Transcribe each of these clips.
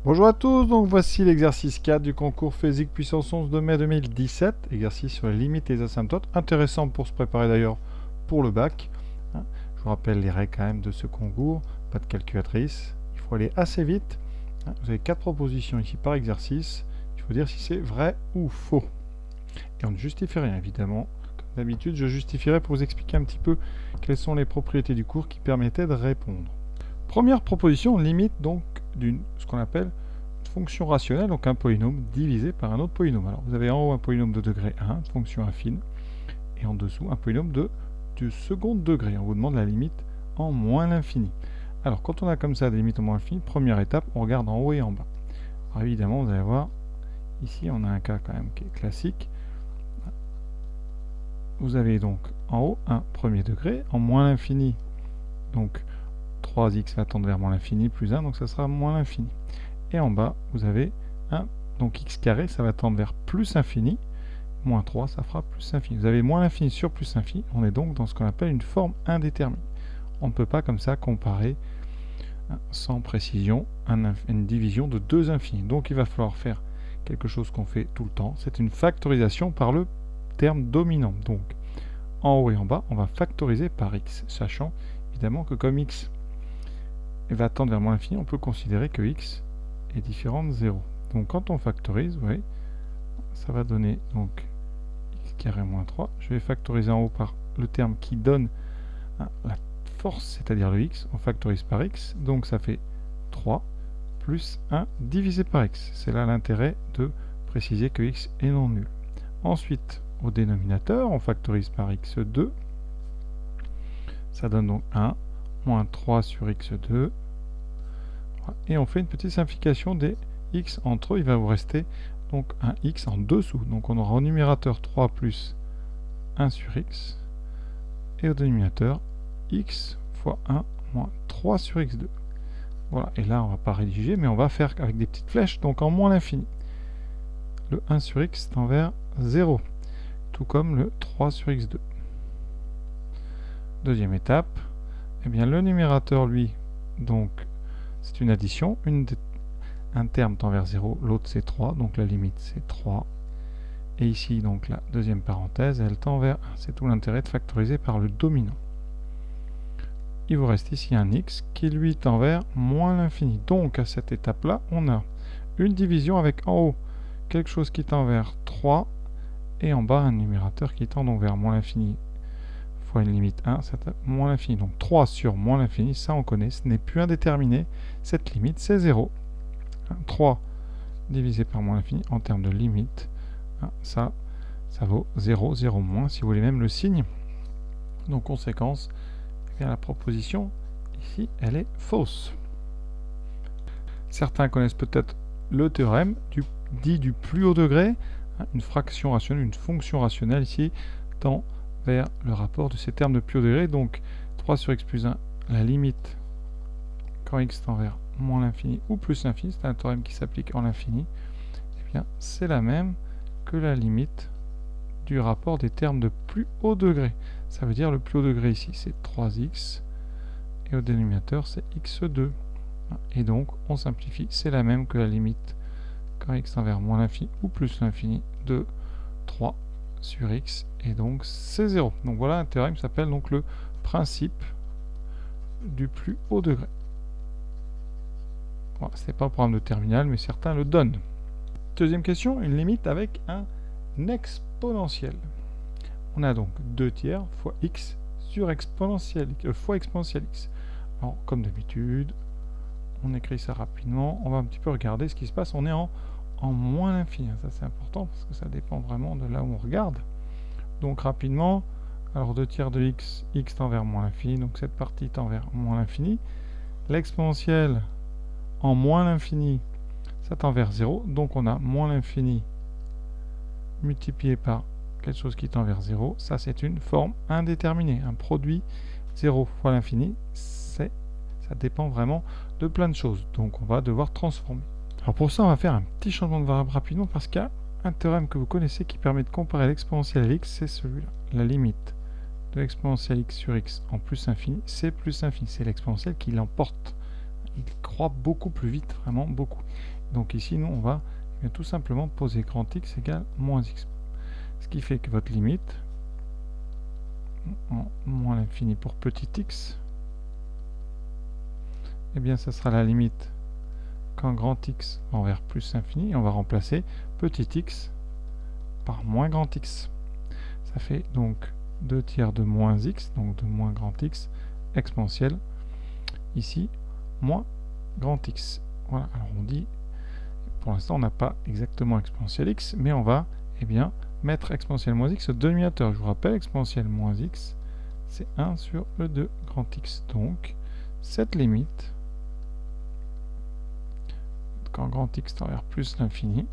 Bonjour à tous, donc voici l'exercice 4 du concours physique puissance 11 de mai 2017, exercice sur les limites et les asymptotes, intéressant pour se préparer d'ailleurs pour le bac. Je vous rappelle les règles quand même de ce concours, pas de calculatrice, il faut aller assez vite. Vous avez 4 propositions ici par exercice, il faut dire si c'est vrai ou faux. Et on ne justifie rien évidemment, comme d'habitude je justifierai pour vous expliquer un petit peu quelles sont les propriétés du cours qui permettaient de répondre. Première proposition, limite donc ce qu'on appelle une fonction rationnelle, donc un polynôme divisé par un autre polynôme. Alors vous avez en haut un polynôme de degré 1, fonction affine, et en dessous un polynôme du second degré. On vous demande la limite en moins l'infini. Alors quand on a comme ça des limites en moins l'infini, première étape, on regarde en haut et en bas. Alors évidemment, vous allez voir, ici on a un cas quand même qui est classique. Vous avez donc en haut un premier degré, en moins l'infini, donc 3x va tendre vers moins l'infini plus 1, donc ça sera moins l'infini. Et en bas, vous avez 1, donc x carré, ça va tendre vers plus infini, moins 3, ça fera plus infini. Vous avez moins l'infini sur plus infini, on est donc dans ce qu'on appelle une forme indéterminée. On ne peut pas comme ça comparer sans précision une division de deux infinis. Donc il va falloir faire quelque chose qu'on fait tout le temps, c'est une factorisation par le terme dominant. Donc en haut et en bas, on va factoriser par x, sachant évidemment que comme x va tendre vers moins l'infini, on peut considérer que x est différent de 0. Donc quand on factorise, vous voyez, ça va donner donc x carré moins 3. Je vais factoriser en haut par le terme qui donne la force, c'est-à-dire le x. On factorise par x, donc ça fait 3 plus 1 divisé par x. C'est là l'intérêt de préciser que x est non nul. Ensuite, au dénominateur, on factorise par x2. Ça donne donc 1 moins 3 sur x2. Et on fait une petite simplification des x entre eux. Il va vous rester donc un x en dessous. Donc on aura au numérateur 3 plus 1 sur x. Et au dénominateur x fois 1 moins 3 sur x2. Voilà, et là on ne va pas rédiger, mais on va faire avec des petites flèches, donc en moins l'infini. Le 1 sur x tend vers 0, tout comme le 3 sur x2. Deuxième étape, eh bien le numérateur, lui, donc c'est une addition, un terme tend vers 0, l'autre c'est 3, donc la limite c'est 3. Et ici, donc la deuxième parenthèse, elle tend vers 1. C'est tout l'intérêt de factoriser par le dominant. Il vous reste ici un x qui lui tend vers moins l'infini. Donc à cette étape-là, on a une division avec en haut quelque chose qui tend vers 3 et en bas un numérateur qui tend donc vers moins l'infini fois une limite 1, c'est moins l'infini. Donc 3 sur moins l'infini, ça on connaît, ce n'est plus indéterminé. Cette limite, c'est 0. 3 divisé par moins l'infini en termes de limite, ça vaut 0, 0 moins, si vous voulez même le signe. Donc conséquence, eh bien, la proposition ici, elle est fausse. Certains connaissent peut-être le théorème dit du plus haut degré, une fraction rationnelle, une fonction rationnelle ici, tend vers le rapport de ces termes de plus haut degré. Donc 3 sur x plus 1, la limite quand x tend vers moins l'infini ou plus l'infini, c'est un théorème qui s'applique en l'infini, eh bien c'est la même que la limite du rapport des termes de plus haut degré. Ça veut dire le plus haut degré ici c'est 3x et au dénominateur c'est x2. Et donc on simplifie, c'est la même que la limite quand x tend vers moins l'infini ou plus l'infini de 3 sur x, et donc c'est 0. Donc voilà un théorème qui s'appelle donc le principe du plus haut degré. Voilà, ce n'est pas un programme de terminale, mais certains le donnent. Deuxième question, une limite avec un exponentiel. On a donc 2 tiers fois x sur exponentielle, fois exponentielle x. Alors comme d'habitude, on écrit ça rapidement, on va un petit peu regarder ce qui se passe. On est en moins l'infini, ça c'est important parce que ça dépend vraiment de là où on regarde. Donc rapidement, alors 2 tiers de x, x tend vers moins l'infini, donc cette partie tend vers moins l'infini. L'exponentielle en moins l'infini, ça tend vers 0, donc on a moins l'infini multiplié par quelque chose qui tend vers 0, ça c'est une forme indéterminée, un produit 0 fois l'infini, ça dépend vraiment de plein de choses, donc on va devoir transformer. Alors pour ça, on va faire un petit changement de variable rapidement parce qu'il y a un théorème que vous connaissez qui permet de comparer l'exponentielle à x, c'est celui-là. La limite de l'exponentielle x sur x en plus infini, c'est plus infini. C'est l'exponentielle qui l'emporte. Il croît beaucoup plus vite, vraiment beaucoup. Donc ici, nous, on va tout simplement poser grand X égale moins X. Ce qui fait que votre limite, en moins l'infini pour petit x, eh bien, ça sera la limite quand grand X va vers plus l'infini, et on va remplacer petit x par moins grand X. Ça fait donc 2 tiers de moins X, donc de moins grand X, exponentielle, ici, moins grand X. Voilà, alors on dit, pour l'instant, on n'a pas exactement exponentielle X, mais on va, eh bien, mettre exponentielle moins X au dénominateur. Je vous rappelle, exponentielle moins X, c'est 1 sur E de grand X. Donc, cette limite, quand grand X tend vers plus l'infini,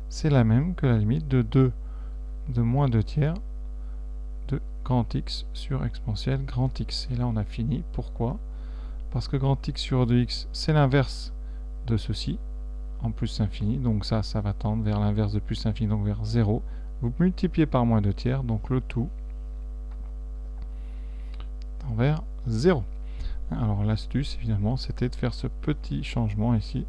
c'est la même que la limite de moins 2 tiers de grand X sur exponentielle grand X. Et là, on a fini. Pourquoi? Parce que grand X sur E de X, c'est l'inverse de ceci, en plus infini. Donc ça va tendre vers l'inverse de plus infini, donc vers 0. Vous multipliez par moins 2 tiers, donc le tout tend vers 0. Alors l'astuce, évidemment, c'était de faire ce petit changement ici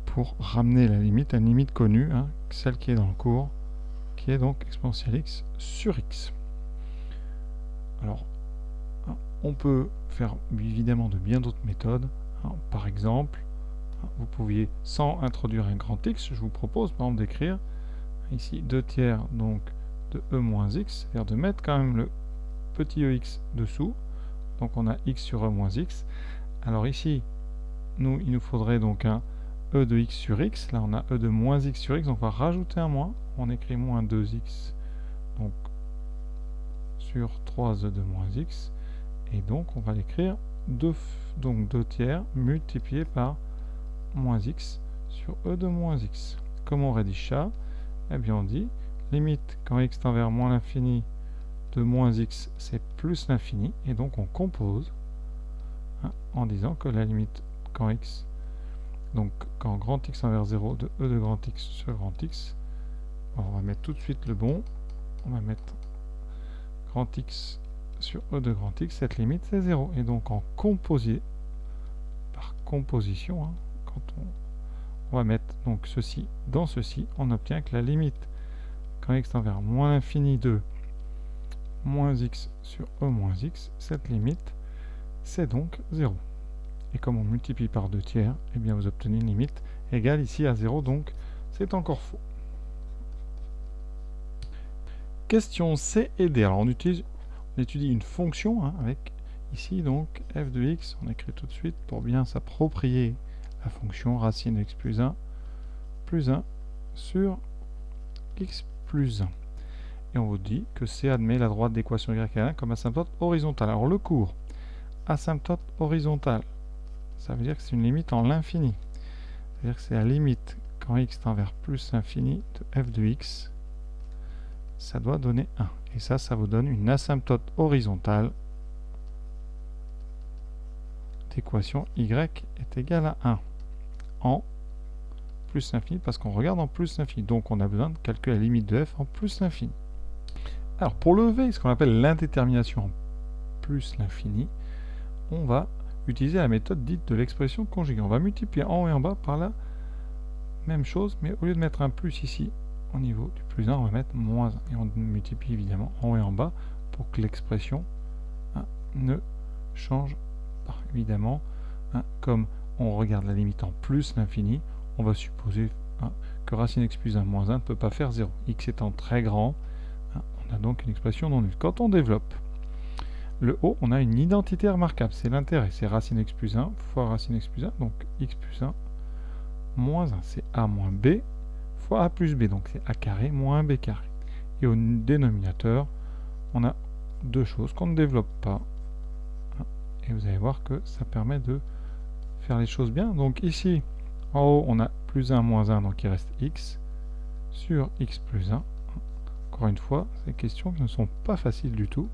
pour ramener la limite à une limite connue, hein, celle qui est dans le cours, qui est donc exponentielle x sur x. Alors, on peut faire évidemment de bien d'autres méthodes. Par exemple, vous pouviez, sans introduire un grand X, je vous propose par exemple d'écrire ici 2 tiers donc de E moins X, c'est-à-dire de mettre quand même le petit EX dessous. Donc on a X sur E moins X. Alors ici, il nous faudrait donc un E de X sur X. Là on a E de moins X sur X, donc on va rajouter un moins. On écrit moins 2X donc sur 3E de moins X. Et donc on va l'écrire 2 tiers multiplié par moins X sur E de moins X. Comment on rédige ça? Eh bien on dit limite quand X tend vers moins l'infini de moins X, c'est plus l'infini. Et donc on compose en disant que la limite quand X, donc quand grand X tend vers 0 de E de grand X sur grand X, on va mettre tout de suite le bon. On va mettre grand X sur E de grand X, cette limite c'est 0. Et donc en par composition, quand on va mettre donc ceci dans ceci, on obtient que la limite quand X tend vers moins l'infini de moins X sur E moins X, cette limite c'est donc 0. Et comme on multiplie par 2 tiers, eh bien vous obtenez une limite égale ici à 0, donc c'est encore faux. Question C et D. Alors on étudie une fonction avec ici donc f de x, on écrit tout de suite pour bien s'approprier la fonction racine de x plus 1 sur x plus 1. Et on vous dit que C admet la droite d'équation y à 1 comme asymptote horizontale. Alors le cours, asymptote horizontale, ça veut dire que c'est une limite en l'infini. C'est-à-dire que c'est la limite quand x tend vers plus l'infini de f de x, ça doit donner 1. Et ça vous donne une asymptote horizontale d'équation y est égale à 1 en plus l'infini, parce qu'on regarde en plus l'infini. Donc on a besoin de calculer la limite de f en plus l'infini. Alors pour lever ce qu'on appelle l'indétermination en plus l'infini, on va utiliser la méthode dite de l'expression conjuguée. On va multiplier en haut et en bas par la même chose, mais au lieu de mettre un plus ici, au niveau du plus 1, on va mettre moins 1. Et on multiplie évidemment en haut et en bas pour que l'expression ne change pas. Évidemment, comme on regarde la limite en plus l'infini, on va supposer que racine x plus 1 moins 1 ne peut pas faire 0. X étant très grand, on a donc une expression non nulle. Quand on développe le haut, on a une identité remarquable. C'est l'intérêt. C'est racine x plus 1 fois racine x plus 1. Donc x plus 1 moins 1. C'est a moins b fois a plus b. Donc c'est a carré moins b carré. Et au dénominateur, on a deux choses qu'on ne développe pas. Et vous allez voir que ça permet de faire les choses bien. Donc ici, en haut, on a plus 1 moins 1. Donc il reste x sur x plus 1. Encore une fois, ces questions qui ne sont pas faciles du tout.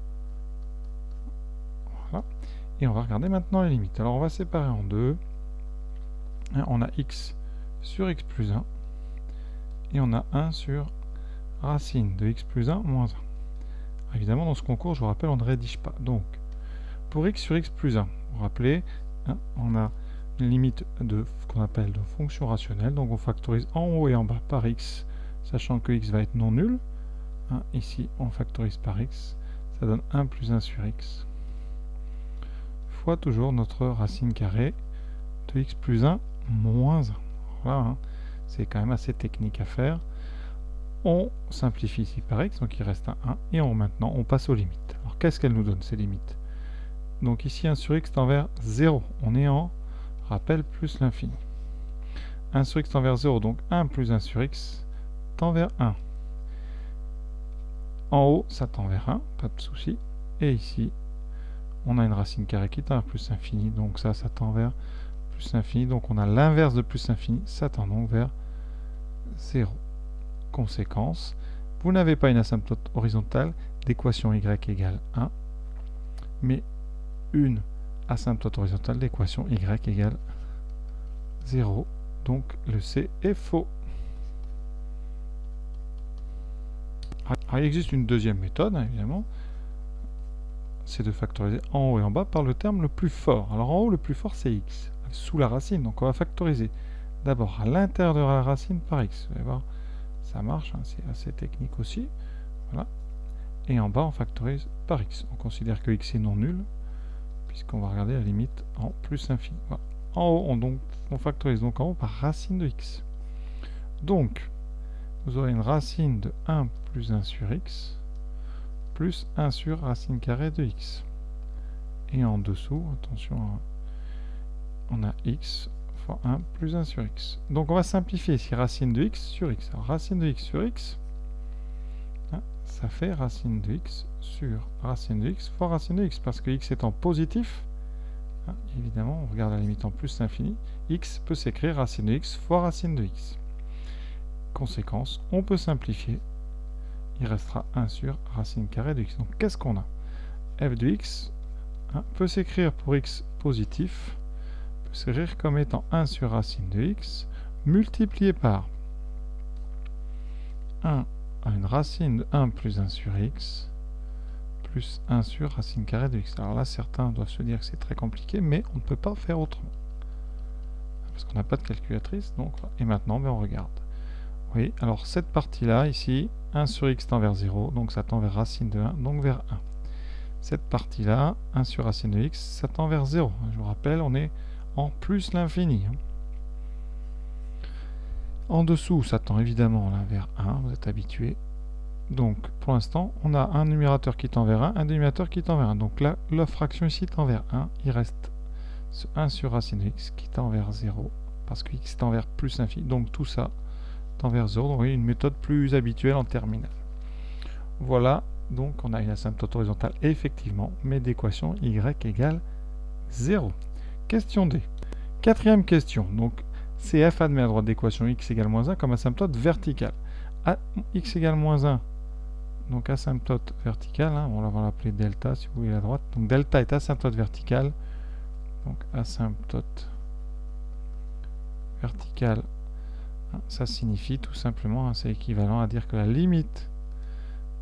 Voilà. Et on va regarder maintenant les limites. Alors on va séparer en deux. On a x sur x plus 1. Et on a 1 sur racine de x plus 1 moins 1. Alors, évidemment, dans ce concours, je vous rappelle, on ne rédige pas. Donc, pour x sur x plus 1, vous vous rappelez, on a une limite de qu'on appelle de fonction rationnelle. Donc on factorise en haut et en bas par x, sachant que x va être non nul. Ici, on factorise par x, ça donne 1 plus 1 sur x, fois toujours notre racine carrée de x plus 1 moins 1. Voilà, c'est quand même assez technique à faire. On simplifie ici par x, donc il reste un 1, et maintenant on passe aux limites. Alors qu'est-ce qu'elles nous donnent ces limites? Donc ici 1 sur x tend vers 0, on est en rappel plus l'infini. 1 sur x tend vers 0, donc 1 plus 1 sur x tend vers 1. En haut, ça tend vers 1, pas de souci. Et ici, on a une racine carrée qui tend vers plus infini, donc ça tend vers plus infini. Donc on a l'inverse de plus infini, ça tend donc vers 0. Conséquence, vous n'avez pas une asymptote horizontale d'équation y égale 1, mais une asymptote horizontale d'équation y égale 0. Donc le C est faux. Alors, il existe une deuxième méthode, évidemment, c'est de factoriser en haut et en bas par le terme le plus fort. Alors en haut, le plus fort, c'est x, sous la racine. Donc on va factoriser d'abord à l'intérieur de la racine par x. Vous allez voir, ça marche, c'est assez technique aussi. Voilà. Et en bas, on factorise par x. On considère que x est non nul, puisqu'on va regarder la limite en plus infini. Voilà. En haut, on factorise donc en haut par racine de x. Donc, vous aurez une racine de 1 plus 1 sur x, plus 1 sur racine carrée de x. Et en dessous, attention, on a x fois 1 plus 1 sur x. Donc on va simplifier ici racine de x sur x. Alors racine de x sur x, ça fait racine de x sur racine de x fois racine de x, parce que x étant positif, évidemment, on regarde la limite en plus l'infini, x peut s'écrire racine de x fois racine de x. Conséquence, on peut simplifier, il restera 1 sur racine carrée de x. Donc qu'est-ce qu'on a? F de x peut s'écrire pour x positif, peut s'écrire comme étant 1 sur racine de x, multiplié par 1 à une racine de 1 plus 1 sur x, plus 1 sur racine carrée de x. Alors là, certains doivent se dire que c'est très compliqué, mais on ne peut pas faire autrement. Parce qu'on n'a pas de calculatrice, donc et maintenant, on regarde. Oui, alors cette partie-là, ici, 1 sur x tend vers 0, donc ça tend vers racine de 1, donc vers 1. Cette partie-là, 1 sur racine de x, ça tend vers 0. Je vous rappelle, on est en plus l'infini. En dessous, ça tend évidemment là vers 1, vous êtes habitués. Donc, pour l'instant, on a un numérateur qui tend vers 1, un dénominateur qui tend vers 1. Donc là, la fraction ici tend vers 1. Il reste ce 1 sur racine de x qui tend vers 0, parce que x tend vers plus l'infini. Donc tout ça tend vers 0. Donc oui, une méthode plus habituelle en terminale. Voilà, donc on a une asymptote horizontale, effectivement, mais d'équation y égale 0. Question D. Quatrième question. Donc, CF admet la droite d'équation x égale moins 1 comme asymptote verticale. X égale moins 1, donc asymptote verticale, on va l'appeler delta si vous voulez la droite. Donc delta est asymptote verticale. Donc asymptote verticale, ça signifie tout simplement, c'est équivalent à dire que la limite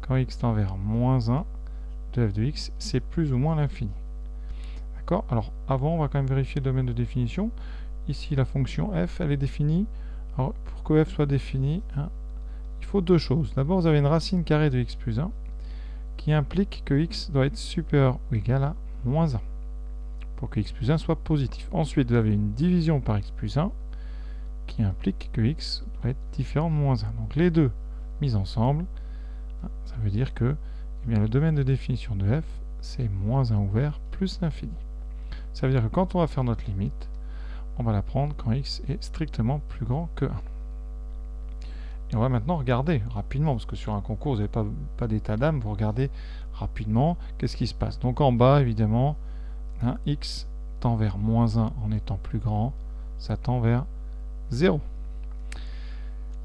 quand x tend vers moins 1 de f de x, c'est plus ou moins l'infini. D'accord? Alors avant, on va quand même vérifier le domaine de définition. Ici, la fonction f, elle est définie. Alors, pour que f soit définie, il faut deux choses. D'abord, vous avez une racine carrée de x plus 1 qui implique que x doit être supérieur ou égal à moins 1 pour que x plus 1 soit positif. Ensuite, vous avez une division par x plus 1 qui implique que x doit être différent de moins 1. Donc les deux mis ensemble, ça veut dire que le domaine de définition de f, c'est moins 1 ouvert plus l'infini. Ça veut dire que quand on va faire notre limite, on va la prendre quand x est strictement plus grand que 1. Et on va maintenant regarder rapidement, parce que sur un concours, vous n'avez pas d'état d'âme, vous regardez rapidement qu'est-ce qui se passe. Donc en bas, évidemment, x tend vers moins 1 en étant plus grand, ça tend vers 0.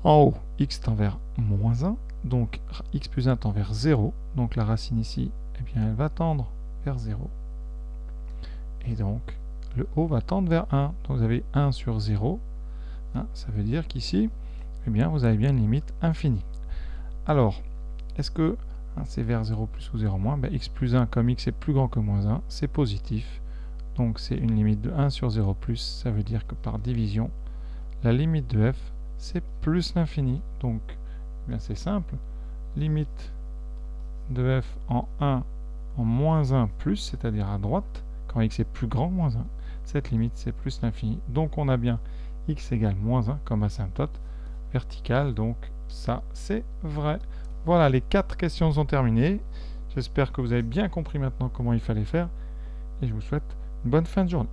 En haut, x tend vers moins 1, donc x plus 1 tend vers 0, donc la racine ici, elle va tendre vers 0. Et donc, le haut va tendre vers 1. Donc vous avez 1 sur 0, ça veut dire qu'ici, vous avez bien une limite infinie. Alors, est-ce que c'est vers 0 plus ou 0 moins? X plus 1, comme x est plus grand que moins 1, c'est positif. Donc c'est une limite de 1 sur 0 plus, ça veut dire que par division, la limite de f, c'est plus l'infini. Donc, eh bien c'est simple. Limite de f en 1 en moins 1 plus, c'est-à-dire à droite, quand x est plus grand, moins 1. Cette limite, c'est plus l'infini. Donc on a bien x égale moins 1 comme asymptote verticale. Donc ça, c'est vrai. Voilà, les 4 questions sont terminées. J'espère que vous avez bien compris maintenant comment il fallait faire. Et je vous souhaite une bonne fin de journée.